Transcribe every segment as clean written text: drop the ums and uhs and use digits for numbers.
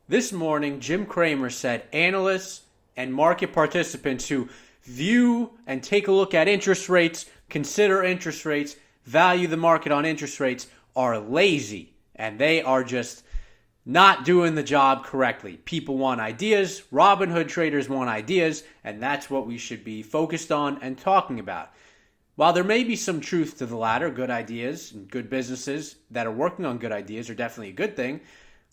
This morning, Jim Cramer said analysts and market participants who view and take a look at interest rates, consider interest rates, value the market on interest rates are lazy and they are just not doing the job correctly. People want ideas, Robinhood traders want ideas, and that's what we should be focused on and talking about. While there may be some truth to the latter, good ideas and good businesses that are working on good ideas are definitely a good thing,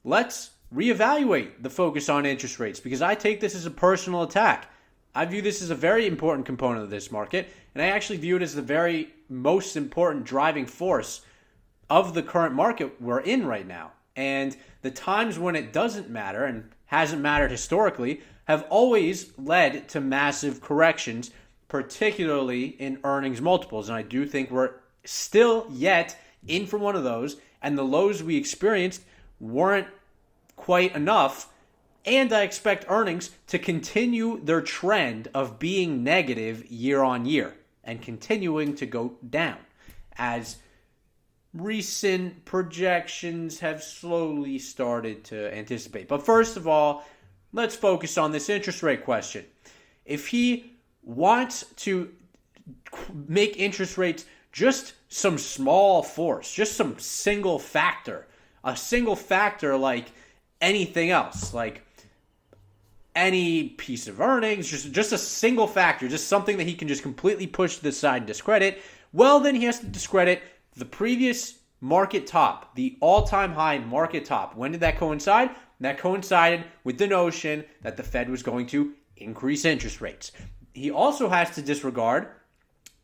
let's reevaluate the focus on interest rates because I take this as a personal attack. I view this as a very important component of this market, and I actually view it as the very most important driving force of the current market we're in right now. And the times when it doesn't matter and hasn't mattered historically have always led to massive corrections, particularly in earnings multiples. And I do think we're still yet in for one of those, and the lows we experienced weren't quite enough. And I expect earnings to continue their trend of being negative year on year and continuing to go down as recent projections have slowly started to anticipate. But first of all, let's focus on this interest rate question. If he wants to make interest rates just some small force, just some single factor, a single factor like anything else, like any piece of earnings, just a single factor, just something that he can just completely push to the side and discredit, well, then he has to discredit the previous market top, the all-time high market top. When did that coincide? That coincided with the notion that the Fed was going to increase interest rates. He also has to disregard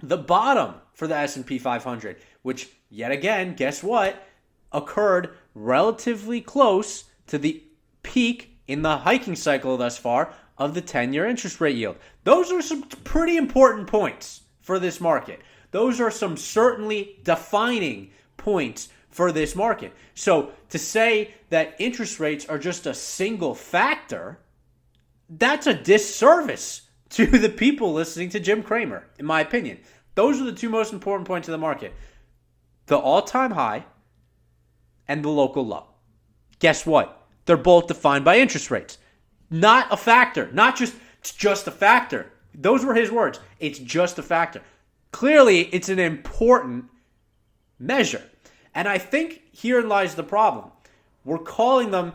the bottom for the S&P 500, which, yet again, guess what? Occurred relatively close to the peak in the hiking cycle thus far of the 10-year interest rate yield. Those are some pretty important points for this market. Those are some certainly defining points for this market. So to say that interest rates are just a single factor, that's a disservice to the people listening to Jim Cramer, in my opinion. Those are the two most important points of the market. The all-time high and the local low. Guess what? They're both defined by interest rates. Not a factor. It's just a factor. Those were his words. It's just a factor. Clearly, it's an important measure. And I think herein lies the problem. We're calling them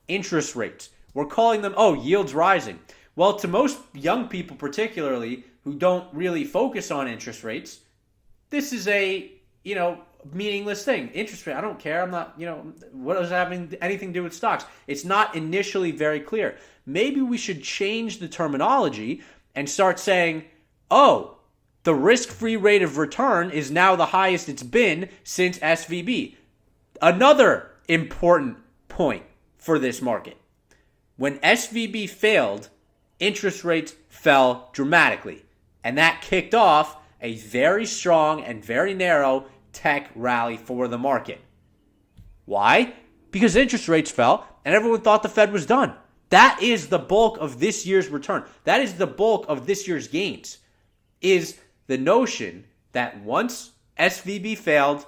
interest rates. We're calling them, yields rising. Well, to most young people particularly who don't really focus on interest rates, this is a, meaningless thing. Interest rate, I don't care. I'm not, what does that have anything to do with stocks? It's not initially very clear. Maybe we should change the terminology and start saying, the risk-free rate of return is now the highest it's been since SVB. Another important point for this market. When SVB failed, interest rates fell dramatically. And that kicked off a very strong and very narrow tech rally for the market. Why? Because interest rates fell and everyone thought the Fed was done. That is the bulk of this year's return. That is the bulk of this year's gains. Is the notion that once SVB failed,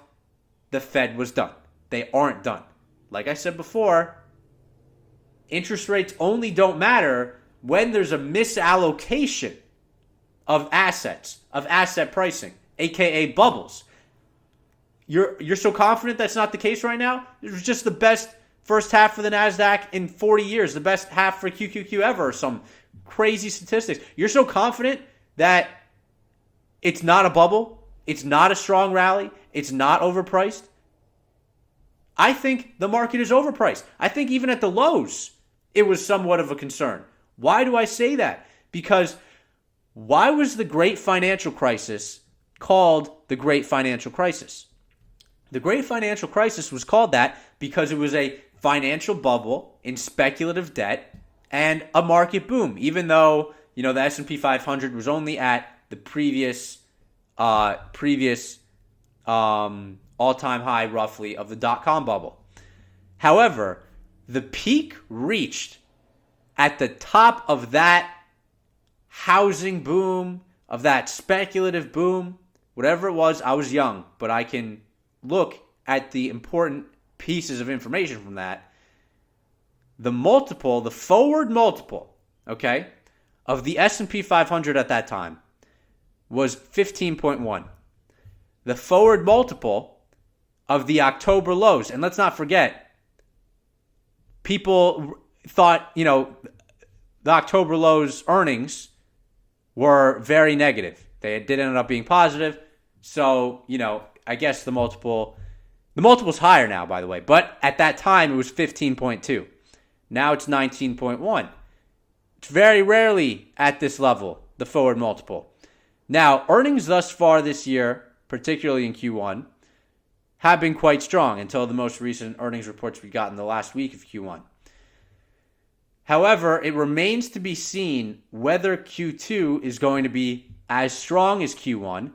the Fed was done. They aren't done. Like I said before, interest rates only don't matter when there's a misallocation of assets, of asset pricing, aka bubbles. You're so confident that's not the case right now? It was just the best first half for the NASDAQ in 40 years, the best half for QQQ ever, or some crazy statistics. You're so confident that it's not a bubble, it's not a strong rally, it's not overpriced. I think the market is overpriced. I think even at the lows, it was somewhat of a concern. Why do I say that? Because why was the Great Financial Crisis called the Great Financial Crisis? The Great Financial Crisis was called that because it was a financial bubble in speculative debt and a market boom, even though, the S&P 500 was only at the previous all-time high, roughly, of the dot-com bubble. However, the peak reached at the top of that housing boom, of that speculative boom, whatever it was. I was young, but I can look at the important pieces of information from that. the multiple, the forward multiple, okay, of the S&P 500 at that time was 15.1. The forward multiple of the October lows, and let's not forget, people thought, the October lows earnings were very negative. They did end up being positive. So, I guess the multiple's higher now, by the way. But at that time, it was 15.2. Now it's 19.1. It's very rarely at this level, the forward multiple. Now, earnings thus far this year, particularly in Q1, have been quite strong until the most recent earnings reports we got in the last week of Q1. However, it remains to be seen whether Q2 is going to be as strong as Q1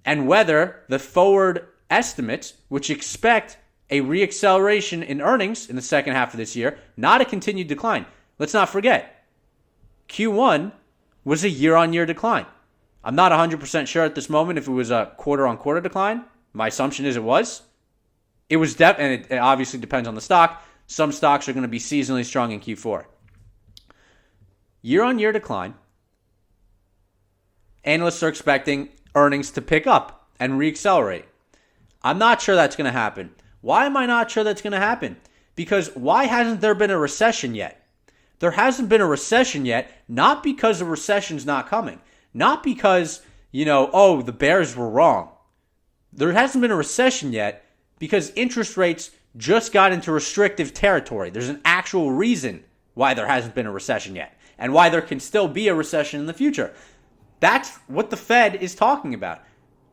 and whether the forward estimates, which expect a reacceleration in earnings in the second half of this year, not a continued decline. Let's not forget, Q1 was a year-on-year decline. I'm not 100% sure at this moment if it was a quarter-on-quarter decline. My assumption is it was. It was and it obviously depends on the stock. Some stocks are going to be seasonally strong in Q4. Year-on-year decline. Analysts are expecting earnings to pick up and reaccelerate. I'm not sure that's going to happen. Why am I not sure that's going to happen? Because why hasn't there been a recession yet? There hasn't been a recession yet, not because the recession's not coming. Not because, the bears were wrong. There hasn't been a recession yet because interest rates just got into restrictive territory. There's an actual reason why there hasn't been a recession yet and why there can still be a recession in the future. That's what the Fed is talking about.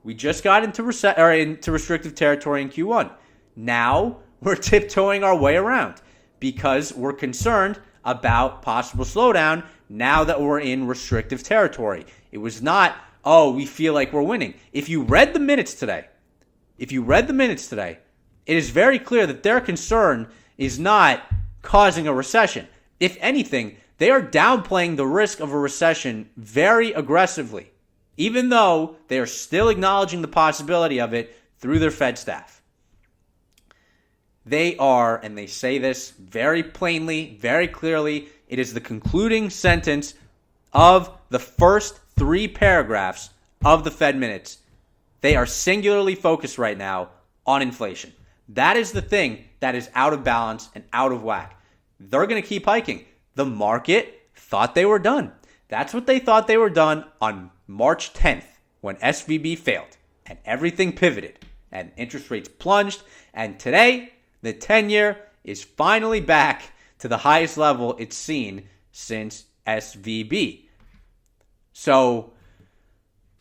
We just got into restrictive territory in Q1. Now we're tiptoeing our way around because we're concerned about possible slowdown now that we're in restrictive territory. It was not, we feel like we're winning. If you read the minutes today, it is very clear that their concern is not causing a recession. If anything, they are downplaying the risk of a recession very aggressively, even though they are still acknowledging the possibility of it through their Fed staff. They are, and they say this very plainly, very clearly, it is the concluding sentence of the first 3 paragraphs of the Fed minutes. They are singularly focused right now on inflation. That is the thing that is out of balance and out of whack. They're going to keep hiking. The market thought they were done. That's what they thought they were done on March 10th when SVB failed and everything pivoted and interest rates plunged. And today, the 10-year is finally back to the highest level it's seen since SVB. So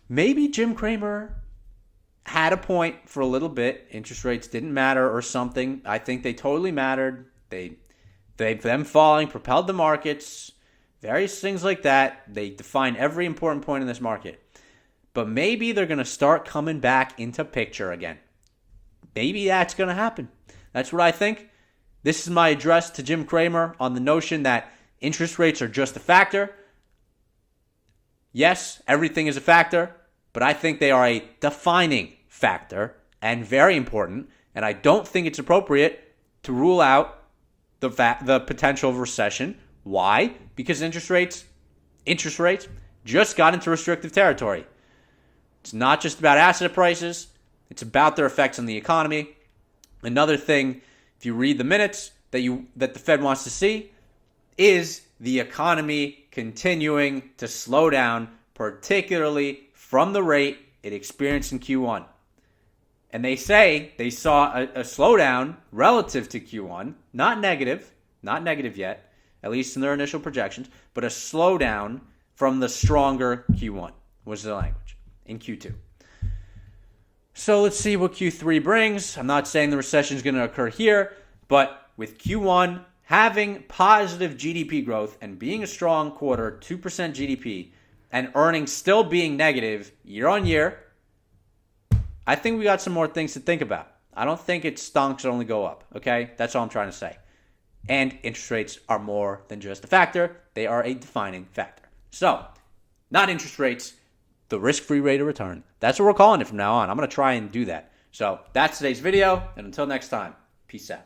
maybe Jim Cramer had a point for a little bit. Interest rates didn't matter or something. I think they totally mattered. Them falling propelled the markets, various things like that. They define every important point in this market. But maybe they're going to start coming back into picture again. Maybe that's going to happen. That's what I think. This is my address to Jim Cramer on the notion that interest rates are just a factor. Yes, everything is a factor, but I think they are a defining factor and very important. And I don't think it's appropriate to rule out the potential of recession. Why? Because interest rates just got into restrictive territory. It's not just about asset prices. It's about their effects on the economy. Another thing, if you read the minutes that the Fed wants to see, is the economy continuing to slow down, particularly from the rate it experienced in Q1. And they say they saw a slowdown relative to Q1, not negative yet, at least in their initial projections, but a slowdown from the stronger Q1 was the language in Q2. So let's see what Q3 brings. I'm not saying the recession is going to occur here, but with Q1 having positive GDP growth and being a strong quarter, 2% GDP, and earnings still being negative year on year, I think we got some more things to think about. I don't think it's stonks that only go up, okay? That's all I'm trying to say. And interest rates are more than just a factor. They are a defining factor. So, not interest rates, the risk-free rate of return. That's what we're calling it from now on. I'm going to try and do that. So, that's today's video. And until next time, peace out.